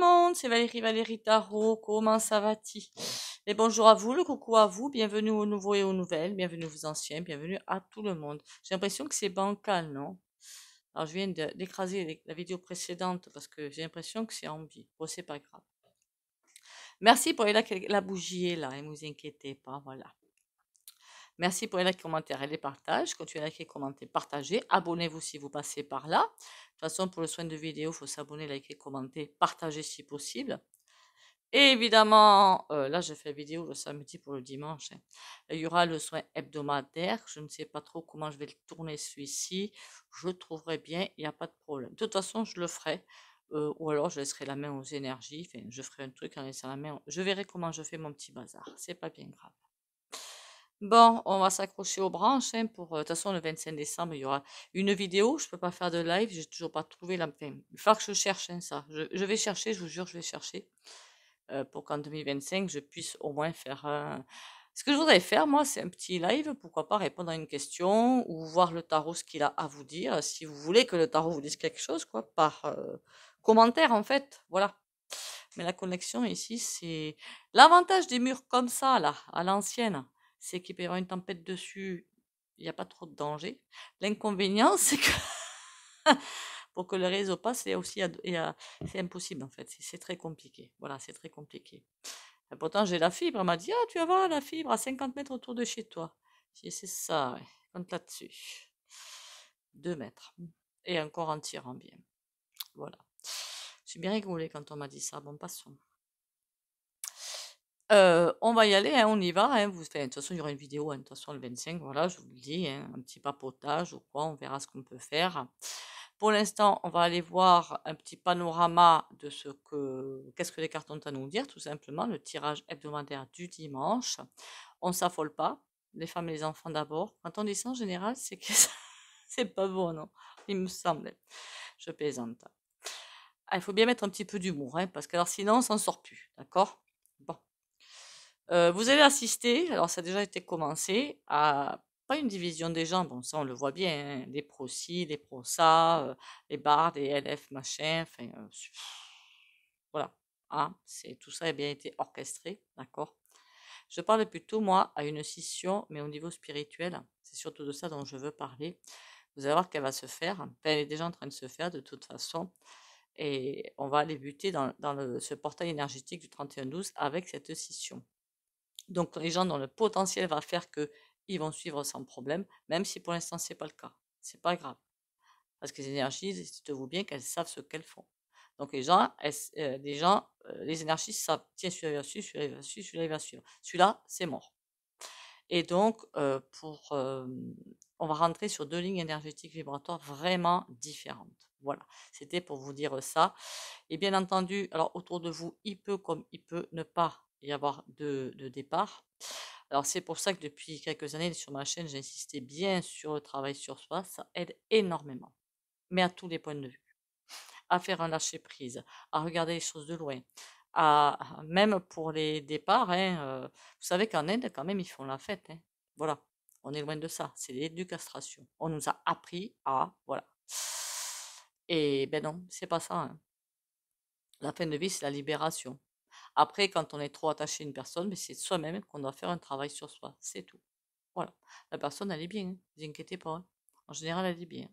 monde, c'est Valérie Tarot, comment ça va-t-il? Et bonjour à vous, le coucou à vous, bienvenue aux nouveaux et aux nouvelles, bienvenue aux anciens, bienvenue à tout le monde. J'ai l'impression que c'est bancal, non? Alors je viens d'écraser la vidéo précédente parce que j'ai l'impression que c'est en vie. Bon, c'est pas grave. Merci pour les likes, la bougie est là, ne vous inquiétez pas, voilà. Merci pour les likes, commentaires et les partages. Continuez à liker, commenter, partager. Abonnez-vous si vous passez par là. De toute façon, pour le soin de vidéo, il faut s'abonner, liker, commenter, partager si possible. Et évidemment, là, j'ai fait la vidéo le samedi pour le dimanche. Il y aura le soin hebdomadaire. Je ne sais pas trop comment je vais le tourner celui-ci. Je le trouverai bien, il n'y a pas de problème. De toute façon, je le ferai. Ou alors, je laisserai la main aux énergies. Enfin, je ferai un truc en laissant la main. Je verrai comment je fais mon petit bazar. C'est pas bien grave. Bon, on va s'accrocher aux branches, hein, pour, de toute façon, le 25 décembre, il y aura une vidéo. Je peux pas faire de live, j'ai toujours pas trouvé la, enfin, il va falloir que je cherche, hein, ça. Je vais chercher, je vous jure, je vais chercher, pour qu'en 2025, je puisse au moins faire un... Ce que je voudrais faire, moi, c'est un petit live, pourquoi pas répondre à une question ou voir le tarot ce qu'il a à vous dire, si vous voulez que le tarot vous dise quelque chose, quoi, par commentaire, en fait, voilà. Mais la connexion ici, c'est l'avantage des murs comme ça, là, à l'ancienne, c'est qu'il peut y avoir une tempête dessus, il n'y a pas trop de danger. L'inconvénient, c'est que pour que le réseau passe, c'est aussi c'est impossible en fait, c'est très compliqué. Voilà, c'est très compliqué. Et pourtant, j'ai la fibre. Elle m'a dit, ah, tu vas voir la fibre à 50 mètres autour de chez toi. J'ai dit, c'est ça, ouais. Compte là-dessus. 2 mètres. Et encore en tirant bien. Voilà. J'ai bien rigolé quand on m'a dit ça. Bon, passons. On va y aller, hein, on y va, hein, enfin, de toute façon, il y aura une vidéo, hein, de toute façon, le 25, voilà, je vous le dis, hein, un petit papotage ou quoi, on verra ce qu'on peut faire. Pour l'instant, on va aller voir un petit panorama de qu'est-ce que les cartes ont à nous dire, tout simplement, le tirage hebdomadaire du dimanche. On s'affole pas, les femmes et les enfants d'abord. Quand on dit ça, en général, c'est que c'est pas bon, non? Il me semble. Je plaisante. Ah, il faut bien mettre un petit peu d'humour, hein, parce que alors sinon, on s'en sort plus, d'accord? Bon. Vous allez assister, alors ça a déjà été commencé, à pas une division des gens, bon ça on le voit bien, hein, les pros-ci, les pros-ça, les bardes, les LF, machin, enfin, voilà, hein, tout ça a bien été orchestré, d'accord. Je parle plutôt, moi, à une scission, mais au niveau spirituel, c'est surtout de ça dont je veux parler. Vous allez voir qu'elle va se faire, enfin, elle est déjà en train de se faire de toute façon, et on va aller buter dans ce portail énergétique du 31-12 avec cette scission. Donc, les gens dont le potentiel va faire que ils vont suivre sans problème, même si pour l'instant c'est pas le cas. C'est pas grave. Parce que les énergies, dites-vous bien qu'elles savent ce qu'elles font. Donc les énergies savent, tiens, celui-là il va suivre, celui-là il va suivre, celui-là il va suivre. Celui-là, c'est mort. Et donc, on va rentrer sur 2 lignes énergétiques vibratoires vraiment différentes. Voilà, c'était pour vous dire ça. Et bien entendu, alors autour de vous, il peut comme il peut ne pas y avoir de départ. Alors c'est pour ça que depuis quelques années sur ma chaîne, j'insistais bien sur le travail sur soi, ça aide énormément, mais à tous les points de vue. À faire un lâcher prise, à regarder les choses de loin, même pour les départs, hein, vous savez qu'en Inde, quand même, ils font la fête, hein. Voilà, on est loin de ça, c'est l'éducation. On nous a appris à, voilà. Et ben non, c'est pas ça, hein. La fin de vie, c'est la libération. Après, quand on est trop attaché à une personne, mais c'est soi-même qu'on doit faire un travail sur soi, c'est tout. Voilà. La personne, elle est bien, hein, ne vous inquiétez pas, hein. En général, elle est bien.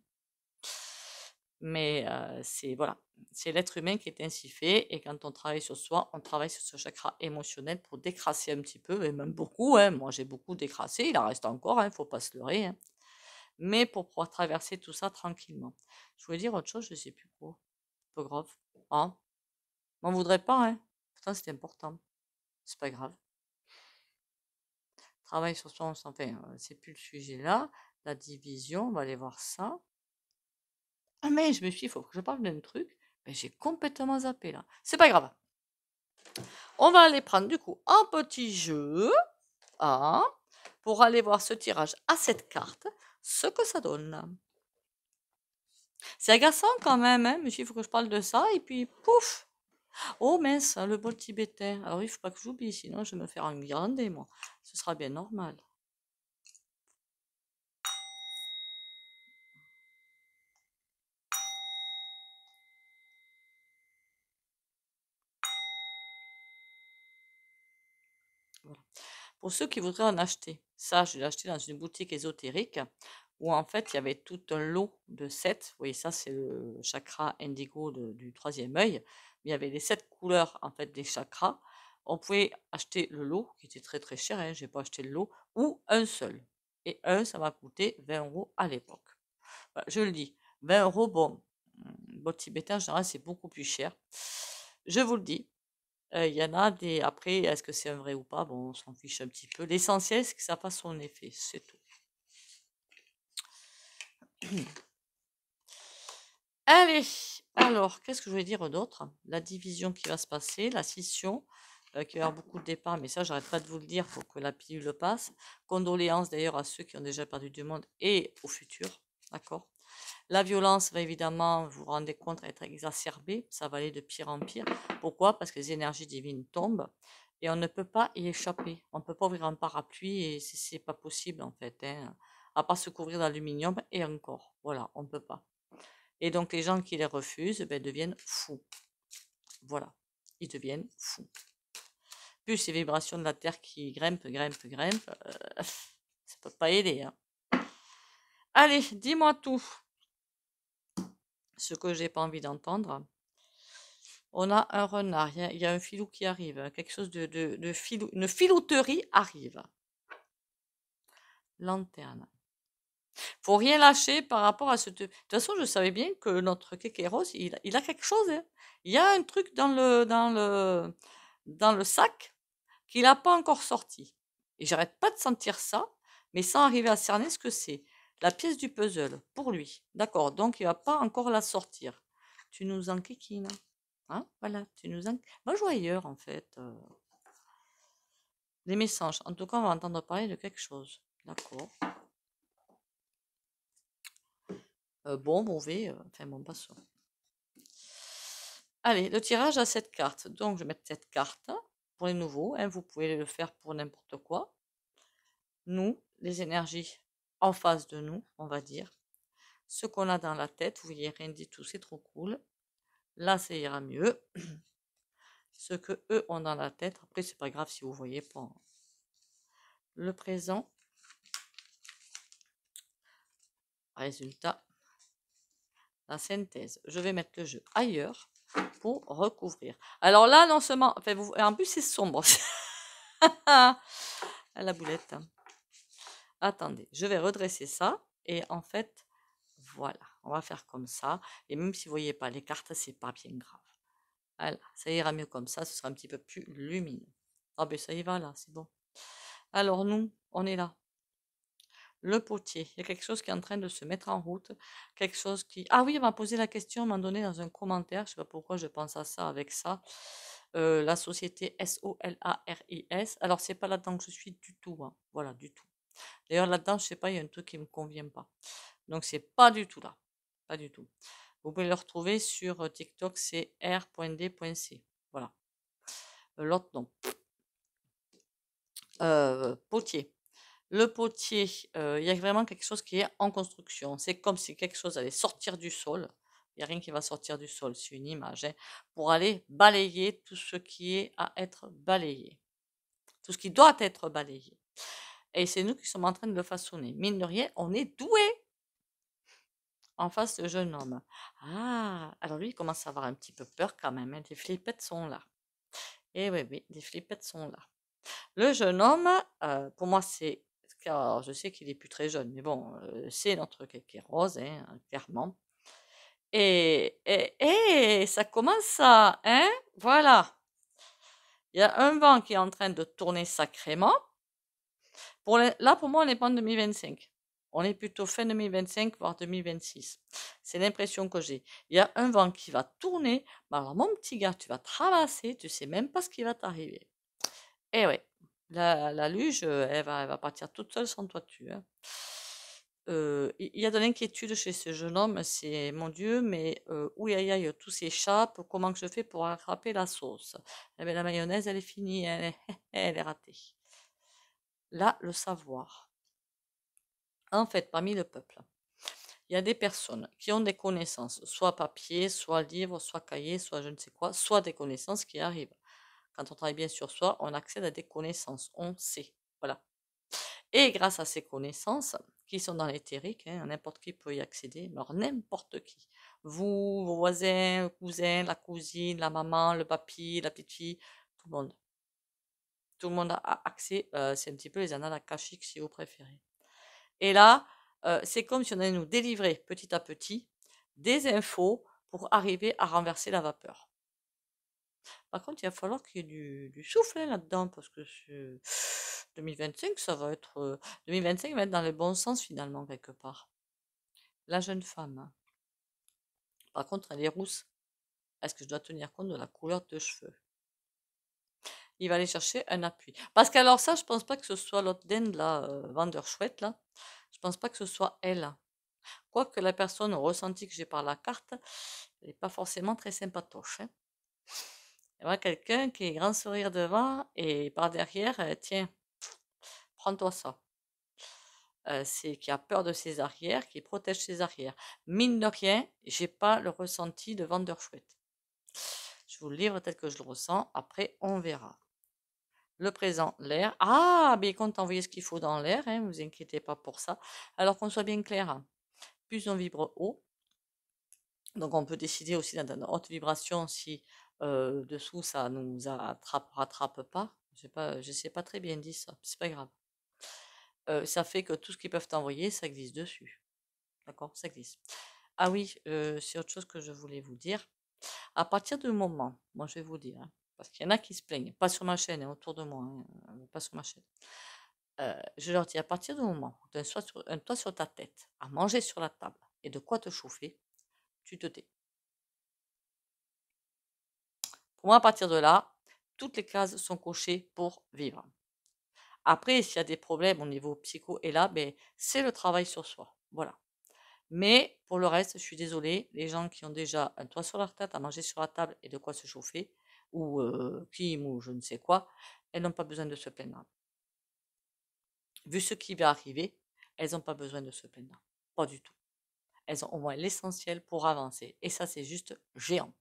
Mais c'est voilà, c'est l'être humain qui est ainsi fait et quand on travaille sur soi, on travaille sur ce chakra émotionnel pour décrasser un petit peu et même beaucoup, hein. Moi, j'ai beaucoup décrassé, il en reste encore, hein, faut pas se leurrer, hein. Mais pour pouvoir traverser tout ça tranquillement. Je voulais dire autre chose, je sais plus quoi. Pas grave. Hein? M'en voudrais pas, hein. Pourtant, c'était important. C'est pas grave. Travail sur soi, on s'en fait. C'est plus le sujet là. La division, on va aller voir ça. Ah mais je me suis dit, il faut que je parle d'un truc. Mais j'ai complètement zappé là. C'est pas grave. On va aller prendre du coup un petit jeu, hein, pour aller voir ce tirage à cette carte, ce que ça donne. C'est agaçant quand même, hein, mais il faut que je parle de ça, et puis pouf! Oh mince, le bol tibétain. Alors il faut pas que j'oublie, sinon je vais me faire enguirlander, moi. Ce sera bien normal. Voilà. Pour ceux qui voudraient en acheter, ça, je l'ai acheté dans une boutique ésotérique où en fait il y avait tout un lot de 7. Vous voyez, ça c'est le chakra indigo du troisième œil. Il y avait les 7 couleurs en fait des chakras. On pouvait acheter le lot qui était très très cher, hein, j'ai pas acheté le lot, ou un seul. Et un, ça m'a coûté 20 € à l'époque. Voilà, je le dis, 20 €, bon, bon tibétain en général c'est beaucoup plus cher. Je vous le dis, il y en a des. Après, est-ce que c'est un vrai ou pas? Bon, on s'en fiche un petit peu. L'essentiel, c'est que ça fasse son effet, c'est tout. Allez, alors, qu'est-ce que je voulais dire d'autre? La division qui va se passer, la scission, qui va y avoir beaucoup de départs, mais ça, j'arrête pas de vous le dire pour que la pilule passe. Condoléances d'ailleurs à ceux qui ont déjà perdu du monde et au futur, d'accord? La violence va évidemment, vous vous rendez compte, être exacerbée, ça va aller de pire en pire. Pourquoi? Parce que les énergies divines tombent et on ne peut pas y échapper. On ne peut pas ouvrir un parapluie et c'est pas possible en fait, hein, à part se couvrir d'aluminium et encore. Voilà, on ne peut pas. Et donc les gens qui les refusent ben, deviennent fous. Voilà, ils deviennent fous. Plus ces vibrations de la Terre qui grimpent, ça peut pas aider. Hein. Allez, dis-moi tout. Ce que j'ai pas envie d'entendre. On a un renard, il y a un filou qui arrive, quelque chose de filou, une filouterie arrive. Lanterne. Faut rien lâcher par rapport à ce. De toute façon, je savais bien que notre Kékéros, il a quelque chose. Hein. Il y a un truc dans le sac qu'il n'a pas encore sorti. Et j'arrête pas de sentir ça, mais sans arriver à cerner ce que c'est. La pièce du puzzle, pour lui. D'accord, donc il va pas encore la sortir. Tu nous enquiquines. Hein, voilà, tu nous en. Moi, je vois ailleurs, en fait. Les messages. En tout cas, on va entendre parler de quelque chose. D'accord. Bon, mauvais. Enfin, bon, passons. Allez, le tirage a 7 cartes. Donc, je vais mettre cette carte pour les nouveaux. Hein, vous pouvez le faire pour n'importe quoi. Nous, les énergies en face de nous, on va dire. Ce qu'on a dans la tête, vous voyez rien du tout, c'est trop cool. Là, ça ira mieux. Ce que eux ont dans la tête, après, c'est pas grave si vous voyez pas. Le présent. Résultat. La synthèse. Je vais mettre le jeu ailleurs pour recouvrir. Alors là, non seulement, enfin, en plus c'est sombre. La boulette. Attendez, je vais redresser ça et en fait, voilà, on va faire comme ça. Et même si vous voyez pas les cartes, c'est pas bien grave. Voilà, ça ira mieux comme ça, ce sera un petit peu plus lumineux. Ah ben ça y va là, c'est bon. Alors nous, on est là. Le potier, il y a quelque chose qui est en train de se mettre en route, quelque chose qui... Ah oui, on m'a posé la question, on m'a donné dans un commentaire, je sais pas pourquoi je pense à ça avec ça, la société SOLARIS. Alors, c'est pas là-dedans que je suis du tout, hein. Voilà, du tout. D'ailleurs, là-dedans, je sais pas, il y a un truc qui me convient pas. Donc, c'est pas du tout là, pas du tout. Vous pouvez le retrouver sur TikTok, c'est r.d.c. Voilà. L'autre, non. Potier. Le potier, il y a vraiment quelque chose qui est en construction. C'est comme si quelque chose allait sortir du sol. Il n'y a rien qui va sortir du sol, c'est une image, hein, pour aller balayer tout ce qui est à être balayé. Tout ce qui doit être balayé. Et c'est nous qui sommes en train de le façonner. Mine de rien, on est doué en face de jeune homme. Ah, alors lui, il commence à avoir un petit peu peur quand même. Hein. Les flippettes sont là. Eh oui, oui, les flippettes sont là. Le jeune homme, pour moi, c'est. Car je sais qu'il est plus très jeune, mais bon, c'est notre kéké rose, hein, clairement. Et ça commence à. Hein, voilà. Il y a un vent qui est en train de tourner sacrément. Là, pour moi, on n'est pas en 2025. On est plutôt fin 2025, voire 2026. C'est l'impression que j'ai. Il y a un vent qui va tourner. Mais alors, mon petit gars, tu vas traverser, tu sais même pas ce qui va t'arriver. Eh ouais. La luge, elle va partir toute seule sans toi dessus. Hein. Il y a de l'inquiétude chez ce jeune homme, c'est mon Dieu, mais ouïe aïe aïe, tout s'échappe, comment que je fais pour attraper la sauce? Eh bien, la mayonnaise, elle est finie, elle est ratée. Là, le savoir. En fait, parmi le peuple, il y a des personnes qui ont des connaissances, soit papier, soit livre, soit cahier, soit je ne sais quoi, soit des connaissances qui arrivent. Quand on travaille bien sur soi, on accède à des connaissances, on sait. Voilà. Et grâce à ces connaissances, qui sont dans l'éthérique, hein, n'importe qui peut y accéder, alors n'importe qui. Vous, vos voisins, le cousin, la cousine, la maman, le papy, la petite fille, tout le monde. Tout le monde a accès, c'est un petit peu les annales akashiques si vous préférez. Et là, c'est comme si on allait nous délivrer petit à petit des infos pour arriver à renverser la vapeur. Par contre, il va falloir qu'il y ait du souffle hein, là-dedans, parce que 2025, ça va être 2025 va être dans le bon sens finalement quelque part. La jeune femme, hein. Par contre, elle est rousse. Est-ce que je dois tenir compte de la couleur de cheveux? Il va aller chercher un appui. Parce qu'alors ça, je pense pas que ce soit l'autre dinde là, vendeur chouette là. Je pense pas que ce soit elle. Quoique la personne au ressenti que j'ai par la carte, elle n'est pas forcément très sympatoche. Hein. Il y aura quelqu'un qui est grand sourire devant et par derrière, tiens, prends-toi ça. C'est qui a peur de ses arrières, qui protège ses arrières. Mine de rien, j'ai pas le ressenti de vendeur chouette. Je vous le livre tel que je le ressens. Après, on verra. Le présent, l'air. Ah, mais il compte envoyer ce qu'il faut dans l'air, hein, vous inquiétez pas pour ça. Alors qu'on soit bien clair, hein. Plus on vibre haut, donc on peut décider aussi dans une haute vibration si dessous ça nous rattrape pas. Je sais pas très bien dit ça, c'est pas grave. Ça fait que tout ce qu'ils peuvent envoyer, ça glisse dessus. D'accord, ça glisse. Ah oui, c'est autre chose que je voulais vous dire. À partir du moment, moi je vais vous dire, hein, parce qu'il y en a qui se plaignent, pas sur ma chaîne, hein, autour de moi, hein, pas sur ma chaîne. Je leur dis, à partir du moment où tu as un toit sur ta tête, à manger sur la table et de quoi te chauffer, tu te tais. Pour moi, à partir de là, toutes les cases sont cochées pour vivre. Après, s'il y a des problèmes au niveau psycho, et là, ben, c'est le travail sur soi. Voilà. Mais pour le reste, je suis désolée, les gens qui ont déjà un toit sur leur tête, à manger sur la table et de quoi se chauffer, ou clim ou je ne sais quoi, elles n'ont pas besoin de se plaindre. Vu ce qui va arriver, elles n'ont pas besoin de se plaindre. Pas du tout. Elles ont au moins l'essentiel pour avancer. Et ça, c'est juste géant.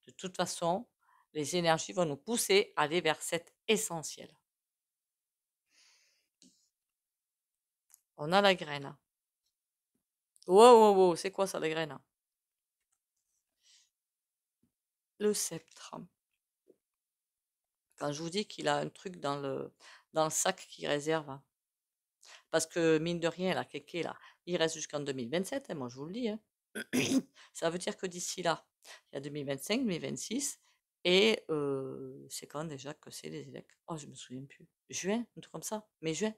De toute façon, les énergies vont nous pousser à aller vers cet essentiel. On a la graine. Wow, wow, wow, c'est quoi ça, la graine? Le sceptre. Quand je vous dis qu'il a un truc dans le sac qui réserve. Parce que, mine de rien, la kéké, là, il reste jusqu'en 2027, hein, moi je vous le dis. Hein. Ça veut dire que d'ici là, il y a 2025, 2026, et c'est quand déjà que c'est les élections? Oh, je me souviens plus. Juin, un truc comme ça. Mais juin.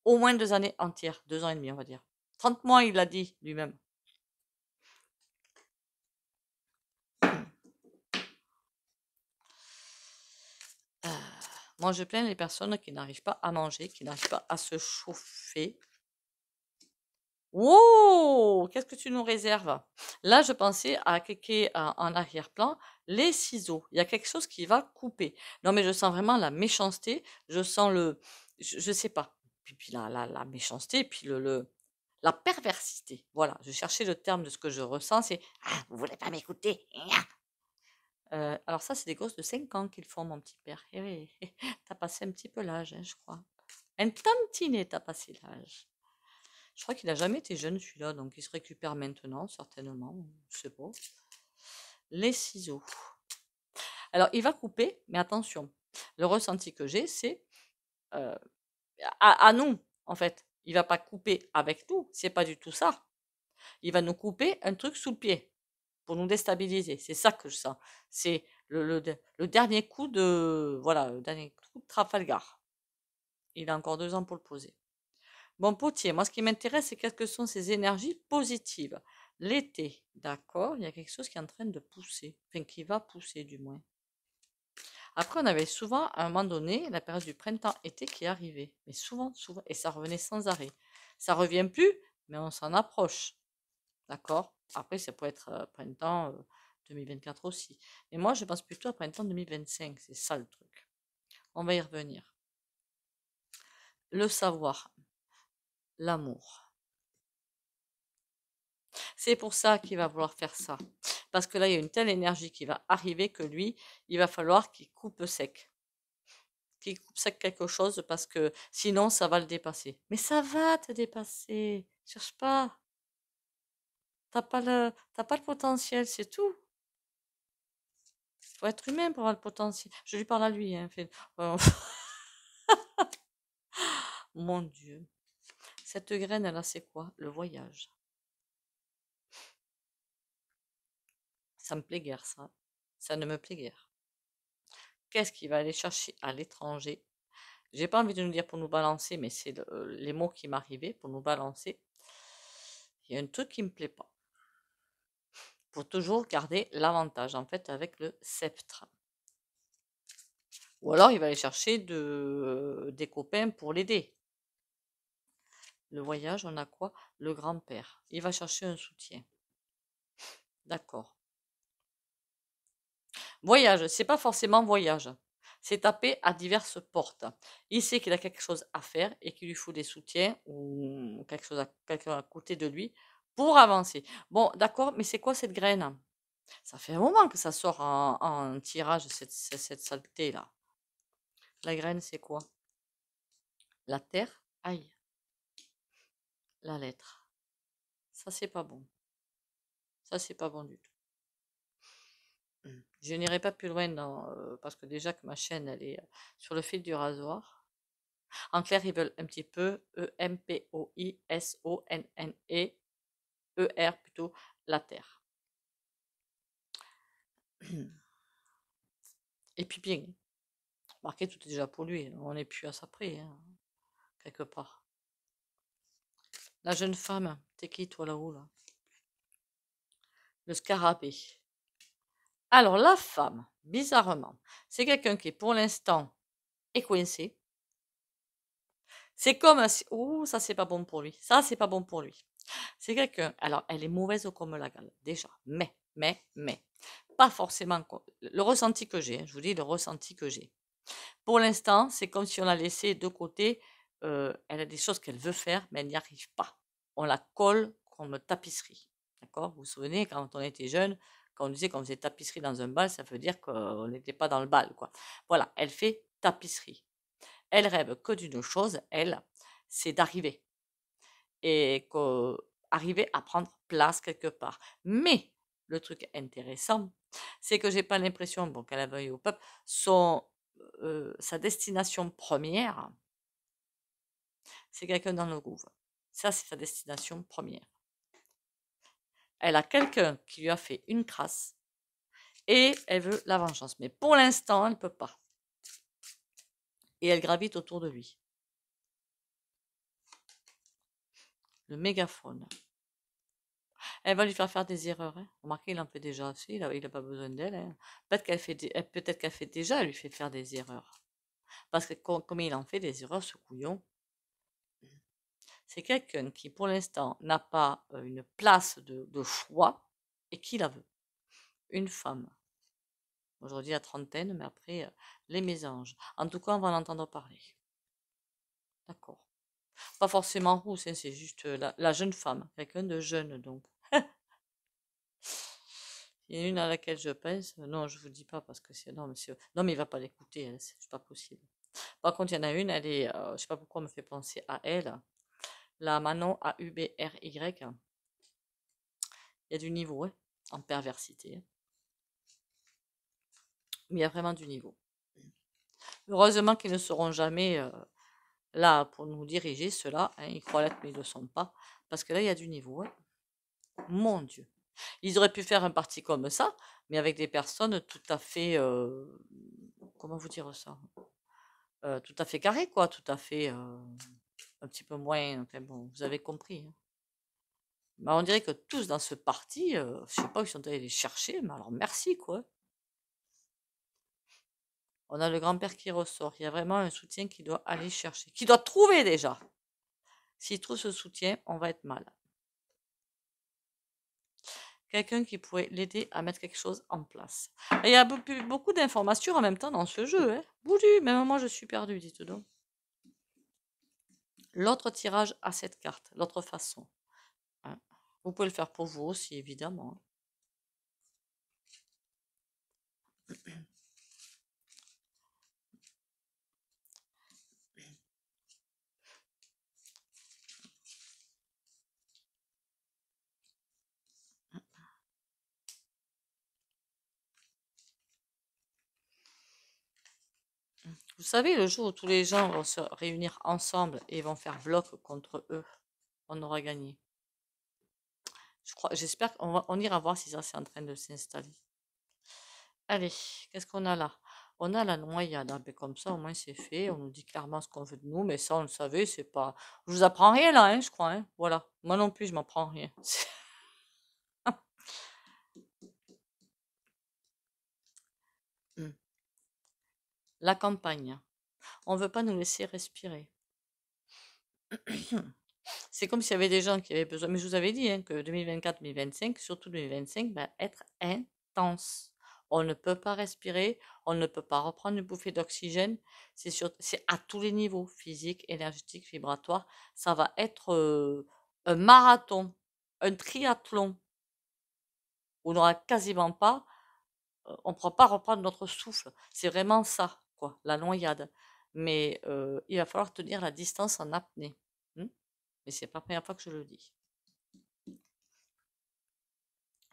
Au moins 2 années entières, 2 ans et demi, on va dire. 30 mois, il l'a dit lui-même. Moi, je plains les personnes qui n'arrivent pas à manger, qui n'arrivent pas à se chauffer. Wow! Qu'est-ce que tu nous réserves? Là, je pensais à cliquer en arrière-plan les ciseaux. Il y a quelque chose qui va couper. Non, mais je sens vraiment la méchanceté. Je sens je sais pas. Puis la méchanceté, puis la perversité. Voilà, je cherchais le terme de ce que je ressens. C'est ah, vous voulez pas m'écouter? Alors ça, c'est des gosses de 5 ans qu'ils font, mon petit père. Eh oui, t'as passé un petit peu l'âge, hein, je crois. Un tantinet, t'as passé l'âge. Je crois qu'il a jamais été jeune celui-là, donc il se récupère maintenant, certainement. Je sais pas. Les ciseaux. Alors, il va couper, mais attention. Le ressenti que j'ai, c'est euh, à nous, en fait. Il va pas couper avec nous, c'est pas du tout ça. Il va nous couper un truc sous le pied pour nous déstabiliser. C'est ça que je sens. C'est le dernier coup de voilà, le dernier coup de Trafalgar. Il a encore 2 ans pour le poser. Bon, potier, moi, ce qui m'intéresse, c'est quelles que sont ces énergies positives. L'été, d'accord, il y a quelque chose qui est en train de pousser, enfin qui va pousser du moins. Après, on avait souvent, à un moment donné, la période du printemps-été qui arrivait. Mais souvent, souvent, et ça revenait sans arrêt. Ça revient plus, mais on s'en approche. D'accord? Après, ça peut être printemps 2024 aussi. Mais moi, je pense plutôt à printemps 2025. C'est ça le truc. On va y revenir. Le savoir, l'amour. C'est pour ça qu'il va vouloir faire ça. Parce que là, il y a une telle énergie qui va arriver que lui, il va falloir qu'il coupe sec. Qu'il coupe sec quelque chose parce que sinon, ça va le dépasser. Mais ça va te dépasser. Cherche pas. T'as pas le potentiel, c'est tout. Faut être humain pour avoir le potentiel. Je lui parle à lui, hein. Mon Dieu. Cette graine, là, c'est quoi? Le voyage. Ça me plaît guère, ça. Ça ne me plaît guère. Qu'est-ce qu'il va aller chercher à l'étranger? J'ai pas envie de nous dire pour nous balancer, mais c'est les mots qui m'arrivaient pour nous balancer. Il y a un truc qui me plaît pas. Pour toujours garder l'avantage, en fait, avec le sceptre. Ou alors, il va aller chercher des copains pour l'aider. Le voyage, on a quoi? Le grand-père. Il va chercher un soutien. D'accord. Voyage, c'est pas forcément voyage. C'est taper à diverses portes. Il sait qu'il a quelque chose à faire et qu'il lui faut des soutiens ou quelque chose quelqu'un à côté de lui pour avancer. Bon, d'accord, mais c'est quoi cette graine? Ça fait un moment que ça sort en tirage, cette saleté-là. La graine, c'est quoi? La terre, aïe, la lettre. Ça, c'est pas bon. Ça, c'est pas bon du tout. Je n'irai pas plus loin parce que déjà que ma chaîne, elle est sur le fil du rasoir. En clair, ils veulent un petit peu EMPOISONNE-ER plutôt, la terre. Et puis bien, remarquez, tout est déjà pollué. On n'est plus à ça près, hein, quelque part. La jeune femme, t'es qui toi là-haut là? Le scarabée. Alors la femme, bizarrement, c'est quelqu'un qui pour l'instant est coincé. C'est comme si... Oh, ça c'est pas bon pour lui. Ça c'est pas bon pour lui. C'est quelqu'un... Alors elle est mauvaise comme la gale, déjà. Mais. Pas forcément... Le ressenti que j'ai, je vous dis le ressenti que j'ai. Pour l'instant, c'est comme si on l'a laissé de côté. Elle a des choses qu'elle veut faire, mais elle n'y arrive pas. On la colle comme tapisserie. D'accord? Vous vous souvenez, quand on était jeune, quand on disait qu'on faisait tapisserie dans un bal, ça veut dire qu'on n'était pas dans le bal, quoi. Voilà, elle fait tapisserie. Elle rêve que d'une chose, elle, c'est d'arriver. Et arriver à prendre place quelque part. Mais le truc intéressant, c'est que j'ai pas l'impression, bon, qu'elle a veuille au peuple, sa destination première, c'est quelqu'un dans le groove. Ça, c'est sa destination première. Elle a quelqu'un qui lui a fait une crasse et elle veut la vengeance. Mais pour l'instant, elle ne peut pas. Et elle gravite autour de lui. Le mégaphone. Elle va lui faire des erreurs. Hein. Remarquez, il en fait déjà assez. Il a pas besoin d'elle. Hein. Peut-être qu'elle fait déjà, elle lui fait faire des erreurs. Parce que comme il en fait des erreurs, ce couillon, c'est quelqu'un qui, pour l'instant, n'a pas une place de choix et qui la veut. Une femme. Aujourd'hui, la trentaine, mais après, les mésanges. En tout cas, on va en entendre parler. D'accord. Pas forcément rousse, hein, c'est juste la jeune femme. Quelqu'un de jeune, donc. Il y en a une à laquelle je pense. Non, je vous dis pas parce que c'est. Non, mais il va pas l'écouter, hein, c'est pas possible. Par contre, il y en a une, elle est. Je sais pas pourquoi elle me fait penser à elle. La Manon AUBRY. Il y a du niveau, hein, en perversité. Hein. Mais il y a vraiment du niveau. Heureusement qu'ils ne seront jamais là pour nous diriger, ceux-là. Hein, ils croient l'être, mais ils ne le sont pas. Parce que là, il y a du niveau. Hein. Mon Dieu. Ils auraient pu faire un parti comme ça, mais avec des personnes tout à fait, comment vous dire ça, tout à fait carrées, quoi, tout à fait, un petit peu moins, enfin bon, vous avez compris. Hein. Mais on dirait que tous dans ce parti, je sais pas où ils sont allés les chercher, mais alors merci, quoi. On a le grand-père qui ressort. Il y a vraiment un soutien qui doit aller chercher, qui doit trouver déjà. S'il trouve ce soutien, on va être mal. Quelqu'un qui pourrait l'aider à mettre quelque chose en place. Et il y a beaucoup d'informations en même temps dans ce jeu. Hein. Boudu, même moi je suis perdue, dites donc. L'autre tirage à cette carte, l'autre façon. Hein. Vous pouvez le faire pour vous aussi, évidemment. Vous savez, le jour où tous les gens vont se réunir ensemble et vont faire bloc contre eux, on aura gagné. J'espère on ira voir si ça c'est en train de s'installer. Allez, qu'est-ce qu'on a là? On a la noyade. Ah, ben comme ça, au moins c'est fait. On nous dit clairement ce qu'on veut de nous, mais ça, on le savait, c'est pas. Je vous apprends rien là, hein, je crois. Hein. Voilà. Moi non plus, je m'apprends rien. La campagne. On veut pas nous laisser respirer. C'est comme s'il y avait des gens qui avaient besoin. Mais je vous avais dit hein, que 2024-2025, surtout 2025, va être intense. On ne peut pas respirer, on ne peut pas reprendre une bouffée d'oxygène. C'est à tous les niveaux, physique, énergétique, vibratoire. Ça va être un marathon, un triathlon. On n'aura quasiment pas, on ne pourra pas reprendre notre souffle. C'est vraiment ça, quoi, la noyade. Mais il va falloir tenir la distance en apnée. Hmm. Mais c'est pas la première fois que je le dis.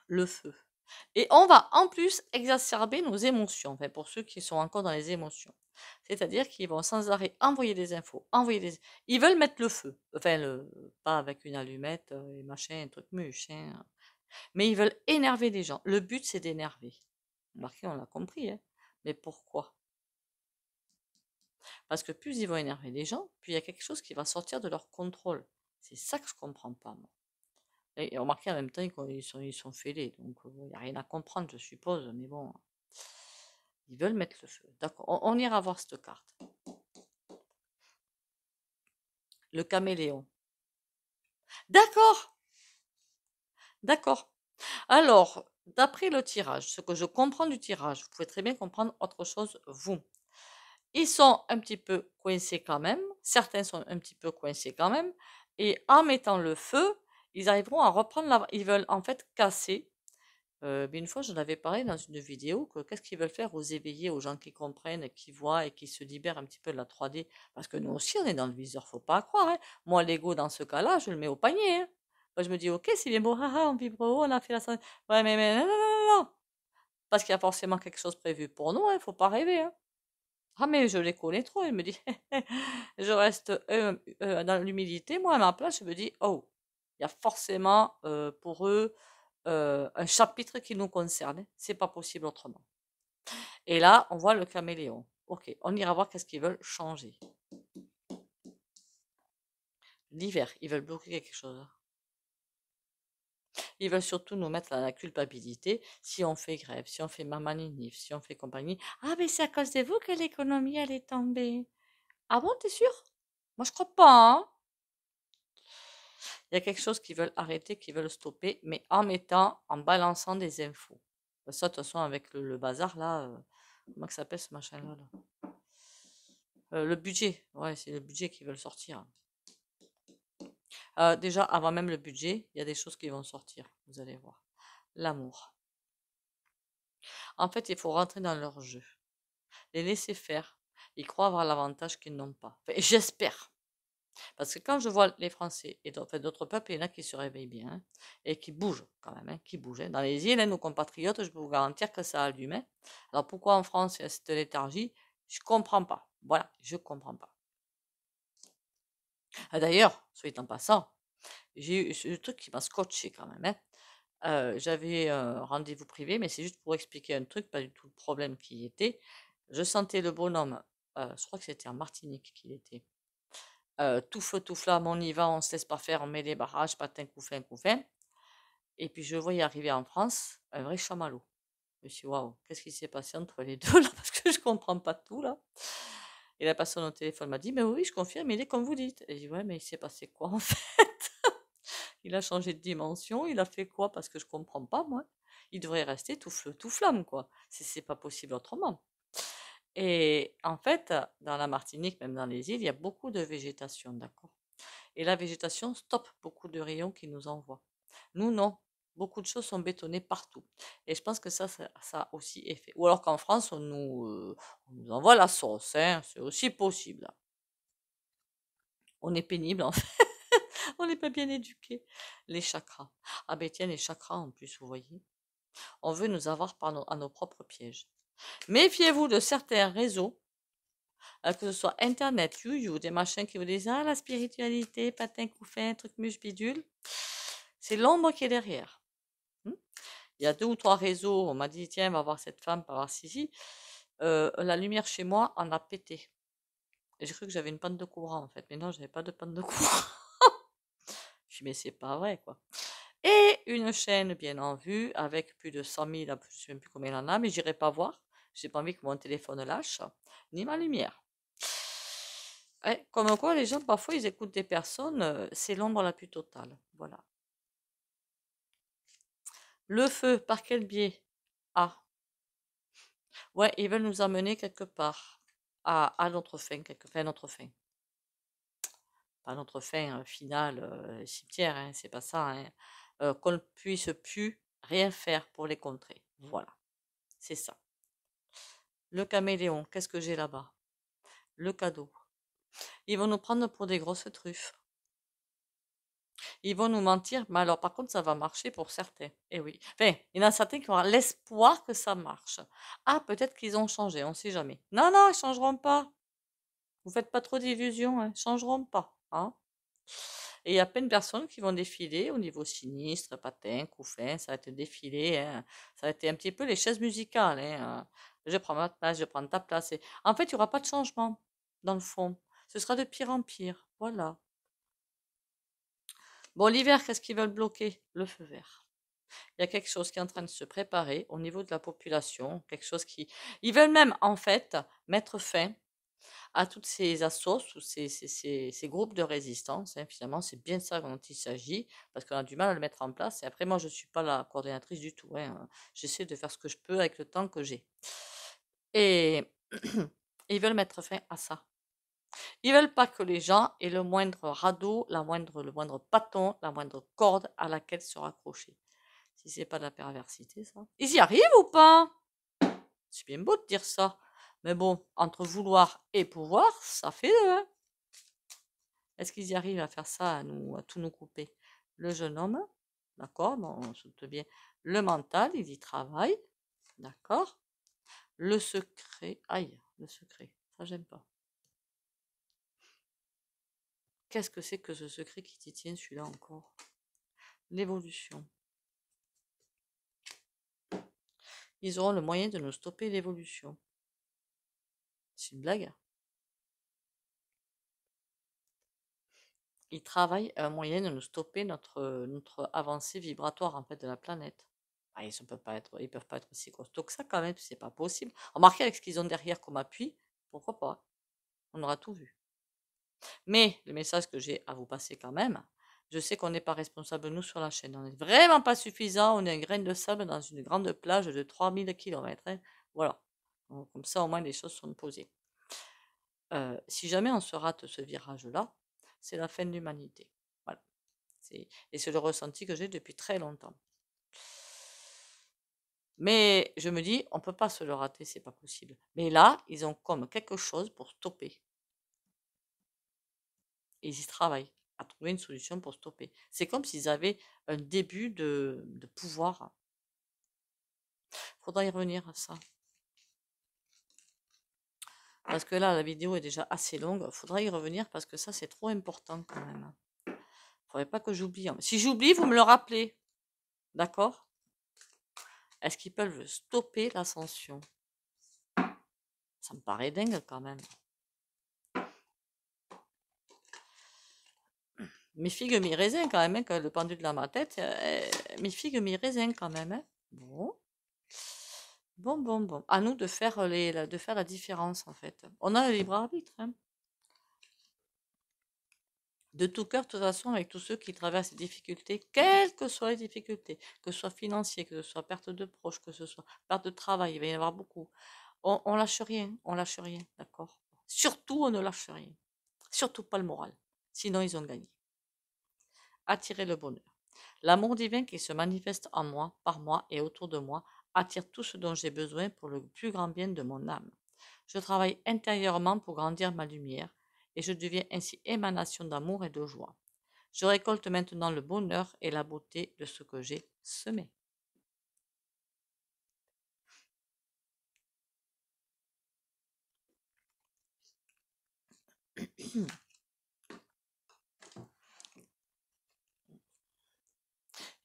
Le feu. Et on va en plus exacerber nos émotions, enfin, pour ceux qui sont encore dans les émotions. C'est-à-dire qu'ils vont sans arrêt envoyer des infos, envoyer des... Ils veulent mettre le feu, enfin, pas avec une allumette et machin, un truc muche, hein. Mais ils veulent énerver les gens. Le but, c'est d'énerver. Remarquez, on l'a compris, hein. Mais pourquoi? Parce que plus ils vont énerver les gens, plus il y a quelque chose qui va sortir de leur contrôle. C'est ça que je comprends pas, moi. Et remarquez en même temps ils sont fêlés, donc il n'y a rien à comprendre, je suppose, mais bon, ils veulent mettre le feu. D'accord, on ira voir cette carte. Le caméléon. D'accord, d'accord. Alors, d'après le tirage, ce que je comprends du tirage, vous pouvez très bien comprendre autre chose, vous. Ils sont un petit peu coincés quand même, certains sont un petit peu coincés quand même, et en mettant le feu, ils arriveront à reprendre ils veulent en fait casser. Mais une fois, j'en avais parlé dans une vidéo que qu'est-ce qu'ils veulent faire aux éveillés, aux gens qui comprennent, qui voient et qui se libèrent un petit peu de la 3D. Parce que nous aussi, on est dans le viseur, faut pas croire. Hein. Moi, l'ego, dans ce cas-là, je le mets au panier. Hein. Moi, je me dis, ok, c'est bien beau, haha, on vibre haut, on a fait la... Ouais, mais non, non, non, non. Parce qu'il y a forcément quelque chose prévu pour nous, hein, faut pas rêver. Hein. Ah, mais je les connais trop. Il me dit, je reste dans l'humilité. Moi, à ma place, je me dis, oh, il y a forcément pour eux un chapitre qui nous concerne. C'est pas possible autrement. Et là, on voit le caméléon. Ok, on ira voir qu'est-ce qu'ils veulent changer. L'hiver, ils veulent bloquer quelque chose. Ils veulent surtout nous mettre dans la culpabilité si on fait grève, si on fait mamanif, si on fait compagnie. Ah, mais c'est à cause de vous que l'économie, elle est tombée. Ah bon, t'es sûr? Moi, je crois pas, hein. Il y a quelque chose qu'ils veulent arrêter, qu'ils veulent stopper, mais en balançant des infos. Ça, de toute façon, avec le bazar, là, comment ça s'appelle ce machin-là, là le budget, ouais, c'est le budget qu'ils veulent sortir. Déjà, avant même le budget, il y a des choses qui vont sortir, vous allez voir. L'amour. En fait, il faut rentrer dans leur jeu. Les laisser faire. Ils croient avoir l'avantage qu'ils n'ont pas. Enfin, j'espère. Parce que quand je vois les Français et d'autres peuples, il y en a qui se réveillent bien hein, et qui bougent quand même, hein, qui bougent. Hein. Dans les îles, hein, nos compatriotes, je peux vous garantir que ça allume. Hein. Alors pourquoi en France il y a cette léthargie? Je comprends pas. Voilà, je comprends pas. Ah, d'ailleurs, soit en passant, j'ai eu ce truc qui m'a scotché quand même. Hein. J'avais un rendez-vous privé, mais c'est juste pour expliquer un truc, pas du tout le problème qui y était. Je sentais le bonhomme, je crois que c'était en Martinique qu'il était. Tout feu, tout flamme, on y va, on se laisse pas faire, on met les barrages, patin, couffin, couffin. Et puis je voyais arriver en France un vrai chamallow. Je me suis dit, waouh, qu'est-ce qui s'est passé entre les deux là? Parce que je comprends pas tout là. Et la personne au téléphone m'a dit, mais oui, je confirme, il est comme vous dites. Et j'ai dit, ouais, mais il s'est passé quoi en fait? Il a changé de dimension, il a fait quoi? Parce que je comprends pas, moi. Il devrait rester tout feu, tout flamme, quoi. C'est pas possible autrement. Et en fait, dans la Martinique, même dans les îles, il y a beaucoup de végétation, d'accord? Et la végétation stoppe beaucoup de rayons qui nous envoient. Nous, non. Beaucoup de choses sont bétonnées partout. Et je pense que ça a aussi effet. Ou alors qu'en France, on nous envoie la sauce, hein, c'est aussi possible. On est pénible, en fait. On n'est pas bien éduqués. Les chakras. Ah ben tiens, les chakras en plus, vous voyez. On veut nous avoir à nos propres pièges. Méfiez-vous de certains réseaux, que ce soit Internet, YouTube, des machins qui vous disent ah la spiritualité, patin couffin, truc muche bidule. C'est l'ombre qui est derrière. Il y a 2 ou 3 réseaux, on m'a dit tiens, va voir cette femme, va voir si. La lumière chez moi en a pété. Et j'ai cru que j'avais une panne de courant en fait, mais non, j'avais pas de panne de courant. Je dis mais c'est pas vrai quoi. Et une chaîne bien en vue avec plus de 100 000, je ne sais même plus combien il en a, mais j'irai pas voir. J'ai pas envie que mon téléphone lâche, ni ma lumière. Ouais, comme quoi, les gens, parfois, ils écoutent des personnes, c'est l'ombre la plus totale. Voilà. Le feu, par quel biais? Ah, ouais, ils veulent nous amener quelque part, à notre fin, enfin, notre fin. Pas notre fin finale, cimetière, hein, c'est pas ça, hein. Qu'on ne puisse plus rien faire pour les contrer. Voilà, c'est ça. Le caméléon, qu'est-ce que j'ai là-bas? Le cadeau. Ils vont nous prendre pour des grosses truffes. Ils vont nous mentir, mais alors par contre, ça va marcher pour certains. Eh oui. Enfin, il y en a certains qui auront l'espoir que ça marche. Ah, peut-être qu'ils ont changé, on ne sait jamais. Non, non, ils changeront pas. Vous faites pas trop d'illusions, hein. Ils changeront pas. Hein. Et il y a plein de personnes qui vont défiler au niveau sinistre, patin, couffin, ça va être défilé. Hein. Ça va être un petit peu les chaises musicales. Hein. Je prends ma place, je prends ta place. Et... En fait, il n'y aura pas de changement, dans le fond. Ce sera de pire en pire. Voilà. Bon, l'hiver, qu'est-ce qu'ils veulent bloquer? Le feu vert. Il y a quelque chose qui est en train de se préparer au niveau de la population, quelque chose qui... Ils veulent même, en fait, mettre fin à toutes ces assos, tous ces groupes de résistance. Hein. Finalement, c'est bien de ça dont il s'agit, parce qu'on a du mal à le mettre en place. Et après, moi, je ne suis pas la coordinatrice du tout. Hein. J'essaie de faire ce que je peux avec le temps que j'ai. Et ils veulent mettre fin à ça. Ils veulent pas que les gens aient le moindre radeau, le moindre bâton, la moindre corde à laquelle se raccrocher. Si c'est pas de la perversité, ça. Ils y arrivent ou pas? C'est bien beau de dire ça. Mais bon, entre vouloir et pouvoir, ça fait deux. Hein. Est-ce qu'ils y arrivent à faire ça, à tout nous couper? Le jeune homme, d'accord, bon, on saute bien. Le mental, il y travaille, d'accord. Le secret, aïe, le secret, ça j'aime pas. Qu'est-ce que c'est que ce secret qui t'y tient, celui-là encore? L'évolution. Ils auront le moyen de nous stopper l'évolution. C'est une blague? Ils travaillent à un moyen de nous stopper notre avancée vibratoire en fait de la planète. Ah, ils peuvent pas être aussi costauds que ça quand même, c'est pas possible. Remarquez avec ce qu'ils ont derrière comme appui, pourquoi pas? On aura tout vu. Mais le message que j'ai à vous passer quand même, je sais qu'on n'est pas responsable nous sur la chaîne. On n'est vraiment pas suffisant. On est un grain de sable dans une grande plage de 3000 km. Hein. Voilà. Donc, comme ça, au moins, les choses sont posées. Si jamais on se rate ce virage-là, c'est la fin de l'humanité. Voilà. Et c'est le ressenti que j'ai depuis très longtemps. Mais je me dis, on ne peut pas se le rater, c'est pas possible. Mais là, ils ont comme quelque chose pour stopper. Et ils y travaillent à trouver une solution pour stopper. C'est comme s'ils avaient un début de pouvoir. Faudra y revenir à ça. Parce que là, la vidéo est déjà assez longue. Faudra y revenir parce que ça, c'est trop important quand même. Faudrait pas que j'oublie. Si j'oublie, vous me le rappelez. D'accord? Est-ce qu'ils peuvent stopper l'ascension? Ça me paraît dingue quand même. Mes figues, mes raisins quand même, hein, que le pendule dans ma tête. Mes figues, mes raisins quand même. Hein. Bon. Bon. À nous de faire, de faire la différence en fait. On a le libre arbitre. Hein. De tout cœur, de toute façon, avec tous ceux qui traversent des difficultés, quelles que soient les difficultés, que ce soit financier, que ce soit perte de proches, que ce soit perte de travail, il va y en avoir beaucoup. On lâche rien, d'accord? Surtout, on ne lâche rien. Surtout pas le moral. Sinon, ils ont gagné. Attirer le bonheur. L'amour divin qui se manifeste en moi, par moi et autour de moi attire tout ce dont j'ai besoin pour le plus grand bien de mon âme. Je travaille intérieurement pour grandir ma lumière et je deviens ainsi émanation d'amour et de joie. Je récolte maintenant le bonheur et la beauté de ce que j'ai semé.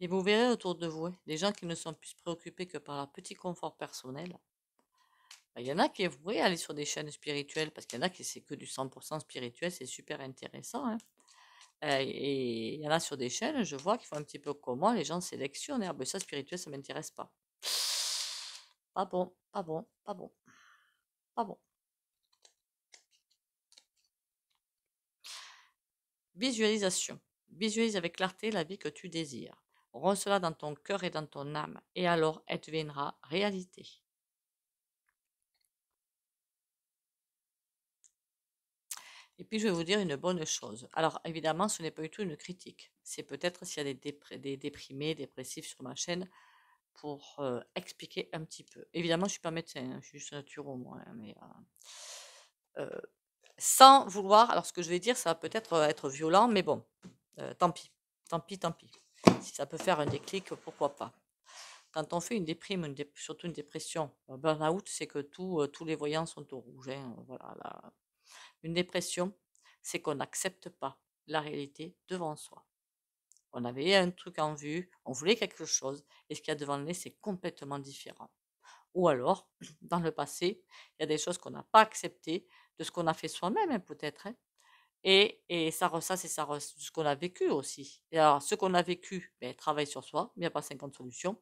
Et vous verrez autour de vous, des gens qui ne sont plus préoccupés que par leur petit confort personnel. Il y en a qui voudraient aller sur des chaînes spirituelles, parce qu'il y en a qui c'est que du 100% spirituel, c'est super intéressant, hein. Et il y en a sur des chaînes, je vois qu'ils font un petit peu comme moi, les gens sélectionnent. Ah ben ça, spirituel, ça m'intéresse pas. Pas bon, pas bon, pas bon, pas bon. Visualisation. Visualise avec clarté la vie que tu désires. Reçois-la dans ton cœur et dans ton âme, et alors elle deviendra réalité. Et puis je vais vous dire une bonne chose. Alors évidemment, ce n'est pas du tout une critique. C'est peut-être s'il y a des déprimés, dépressifs sur ma chaîne pour expliquer un petit peu. Évidemment, je ne suis pas médecin, hein, je suis juste naturo, moi, hein, mais euh, sans vouloir. Alors ce que je vais dire, ça va peut-être être violent, mais bon, tant pis, tant pis, tant pis. Si ça peut faire un déclic, pourquoi pas. Quand on fait une déprime, surtout une dépression, un burn-out, c'est que tous les voyants sont au rouge, hein, voilà, une dépression, c'est qu'on n'accepte pas la réalité devant soi. On avait un truc en vue, on voulait quelque chose, et ce qu'il y a devant le nez, c'est complètement différent. Ou alors, dans le passé, il y a des choses qu'on n'a pas acceptées, de ce qu'on a fait soi-même, hein, peut-être, hein. Et ça c'est ce qu'on a vécu aussi. Et alors, ce qu'on a vécu, ben, travaille sur soi, il n'y a pas 50 solutions.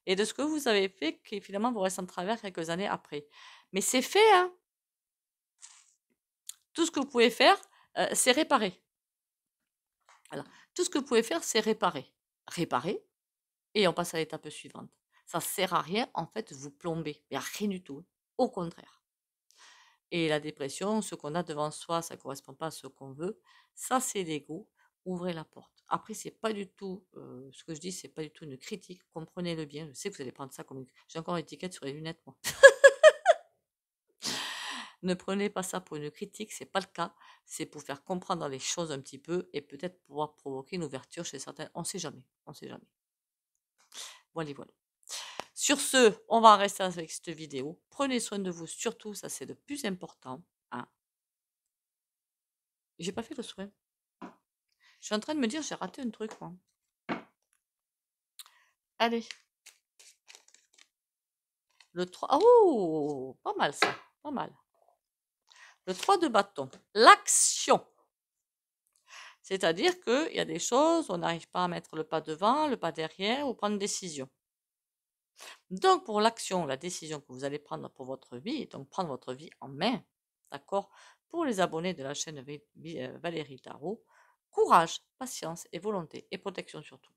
Et de ce que vous avez fait, qui finalement vous reste en travers quelques années après. Mais c'est fait, hein. Tout ce que vous pouvez faire, c'est réparer. Alors, tout ce que vous pouvez faire, c'est réparer. Réparer, et on passe à l'étape suivante. Ça sert à rien, en fait, de vous plomber. Mais à rien du tout. Au contraire. Et la dépression, ce qu'on a devant soi, ça ne correspond pas à ce qu'on veut. Ça, c'est l'ego. Ouvrez la porte. Après, c'est pas du tout, ce que je dis, c'est pas du tout une critique. Comprenez-le bien. Je sais que vous allez prendre ça comme une... J'ai encore une étiquette sur les lunettes, moi. Ne prenez pas ça pour une critique, c'est pas le cas. C'est pour faire comprendre les choses un petit peu et peut-être pouvoir provoquer une ouverture chez certains. On sait jamais. On sait jamais. Voilà, voilà. Sur ce, on va en rester avec cette vidéo. Prenez soin de vous, surtout, ça c'est le plus important, hein. J'ai pas fait le soin. Je suis en train de me dire, j'ai raté un truc, moi. Allez. Le 3. Oh, pas mal ça. Pas mal. Le 3 de bâton. L'action. C'est-à-dire qu'il y a des choses, on n'arrive pas à mettre le pas devant, le pas derrière ou prendre une décision. Donc, pour l'action, la décision que vous allez prendre pour votre vie, donc prendre votre vie en main, d'accord? Pour les abonnés de la chaîne Valérie Tarot, courage, patience et volonté, et protection surtout.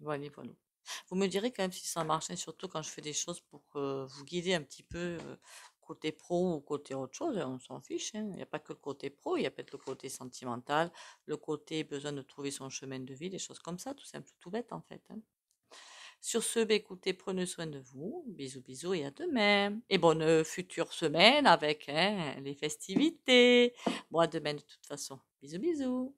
Voilà, voilà. Vous me direz quand même si ça marche, hein, surtout quand je fais des choses pour vous guider un petit peu côté pro ou côté autre chose, hein, on s'en fiche, hein. Il n'y a pas que le côté pro, il y a peut-être le côté sentimental, le côté besoin de trouver son chemin de vie, des choses comme ça, tout simple, tout bête en fait, hein. Sur ce, bah, écoutez, prenez soin de vous. Bisous, bisous et à demain. Et bonne future semaine avec hein, les festivités. Bon, à demain de toute façon. Bisous, bisous.